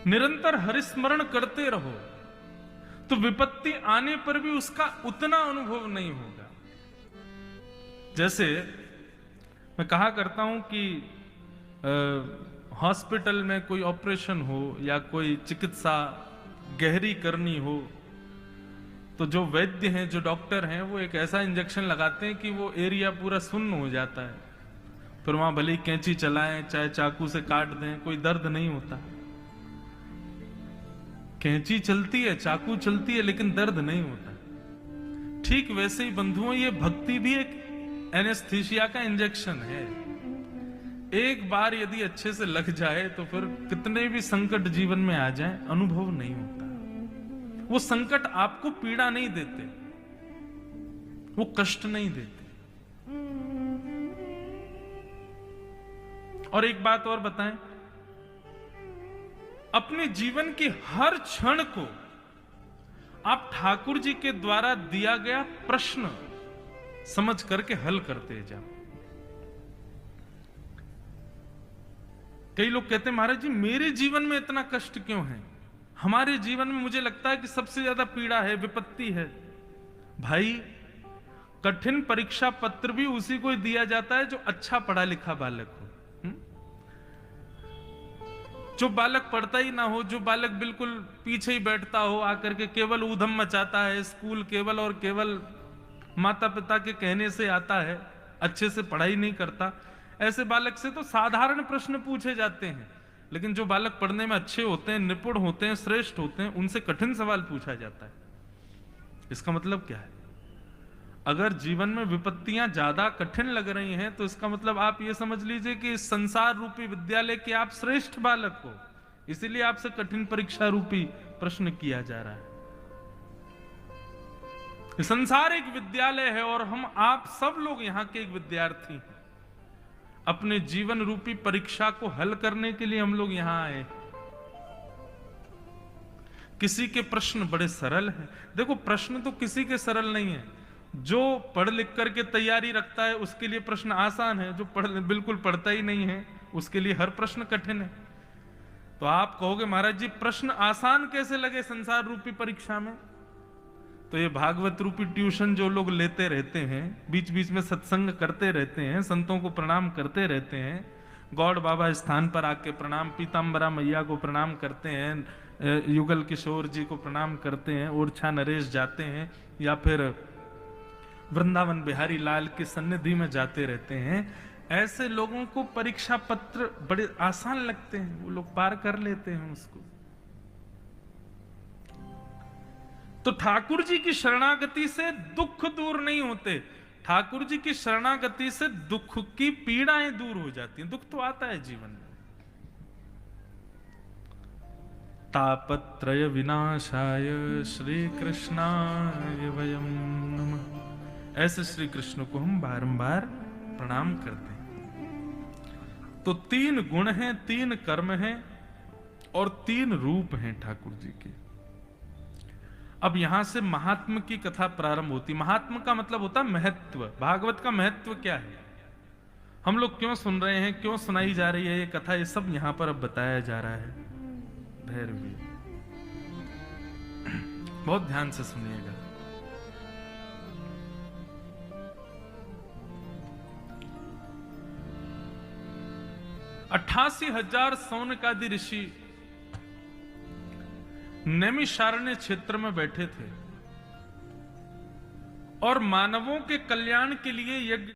निरंतर हरिस्मरण करते रहो तो विपत्ति आने पर भी उसका उतना अनुभव नहीं होगा। जैसे मैं कहा करता हूं कि हॉस्पिटल में कोई ऑपरेशन हो या कोई चिकित्सा गहरी करनी हो तो जो वैद्य हैं, जो डॉक्टर हैं, वो एक ऐसा इंजेक्शन लगाते हैं कि वो एरिया पूरा सुन्न हो जाता है। फिर वहां भले ही कैंची चलाएं, चाहे चाकू से काट दें, कोई दर्द नहीं होता। कैंची चलती है, चाकू चलती है, लेकिन दर्द नहीं होता। ठीक वैसे ही बंधुओं, ये भक्ति भी एक एनेस्थीसिया का इंजेक्शन है। एक बार यदि अच्छे से लग जाए तो फिर कितने भी संकट जीवन में आ जाए, अनुभव नहीं होता। वो संकट आपको पीड़ा नहीं देते, वो कष्ट नहीं देते। और एक बात और बताएं, अपने जीवन के हर क्षण को आप ठाकुर जी के द्वारा दिया गया प्रश्न समझ करके हल करते जाओ। कई लोग कहते हैं महाराज जी मेरे जीवन में इतना कष्ट क्यों है, हमारे जीवन में मुझे लगता है कि सबसे ज्यादा पीड़ा है, विपत्ति है। भाई, कठिन परीक्षा पत्र भी उसी को दिया जाता है जो अच्छा पढ़ा लिखा बालक हो। जो बालक पढ़ता ही ना हो, जो बालक बिल्कुल पीछे ही बैठता हो, आकर के केवल ऊधम मचाता है, स्कूल केवल और केवल माता पिता के कहने से आता है, अच्छे से पढ़ाई नहीं करता, ऐसे बालक से तो साधारण प्रश्न पूछे जाते हैं। लेकिन जो बालक पढ़ने में अच्छे होते हैं, निपुण होते हैं, श्रेष्ठ होते हैं, उनसे कठिन सवाल पूछा जाता है। इसका मतलब क्या है? अगर जीवन में विपत्तियां ज्यादा कठिन लग रही हैं तो इसका मतलब आप ये समझ लीजिए कि इस संसार रूपी विद्यालय के आप श्रेष्ठ बालक हो, इसीलिए आपसे कठिन परीक्षा रूपी प्रश्न किया जा रहा है। संसार एक विद्यालय है और हम आप सब लोग यहां के एक विद्यार्थी हैं। अपने जीवन रूपी परीक्षा को हल करने के लिए हम लोग यहां आए। किसी के प्रश्न बड़े सरल हैं। देखो, प्रश्न तो किसी के सरल नहीं है। जो पढ़ लिख करके तैयारी रखता है उसके लिए प्रश्न आसान है, जो बिल्कुल पढ़ता ही नहीं है उसके लिए हर प्रश्न कठिन है। तो आप कहोगे महाराज जी प्रश्न आसान कैसे लगे संसार रूपी परीक्षा में? तो ये भागवत रूपी ट्यूशन जो लोग लेते रहते हैं, बीच बीच में सत्संग करते रहते हैं, संतों को प्रणाम करते रहते हैं, गौड़ बाबा स्थान पर आके प्रणाम, पीताम्बरा मैया को प्रणाम करते हैं, युगल किशोर जी को प्रणाम करते हैं, ओरछा नरेश जाते हैं, या फिर वृंदावन बिहारी लाल की सन्निधि में जाते रहते हैं, ऐसे लोगों को परीक्षा पत्र बड़े आसान लगते हैं, वो लोग पार कर लेते हैं उसको। तो ठाकुर जी की शरणागति से दुख दूर नहीं होते, ठाकुर जी की शरणागति से दुख की पीड़ाएं दूर हो जाती हैं। दुख तो आता है जीवन में। तापत्रय विनाशाय श्री कृष्णाय वयम नमः। ऐसे श्री कृष्ण को हम बारंबार प्रणाम करते हैं। तो 3 गुण हैं, 3 कर्म हैं और 3 रूप हैं ठाकुर जी के। अब यहां से महात्म की कथा प्रारंभ होती। महात्म का मतलब होता है महत्व। भागवत का महत्व क्या है, हम लोग क्यों सुन रहे हैं, क्यों सुनाई जा रही है ये कथा, ये सब यहां पर अब बताया जा रहा है। भैरवी, बहुत ध्यान से सुनिएगा। अट्ठासी 80,000 सौनकादि ऋषि नैमिषारण्य क्षेत्र में बैठे थे और मानवों के कल्याण के लिए यज्ञ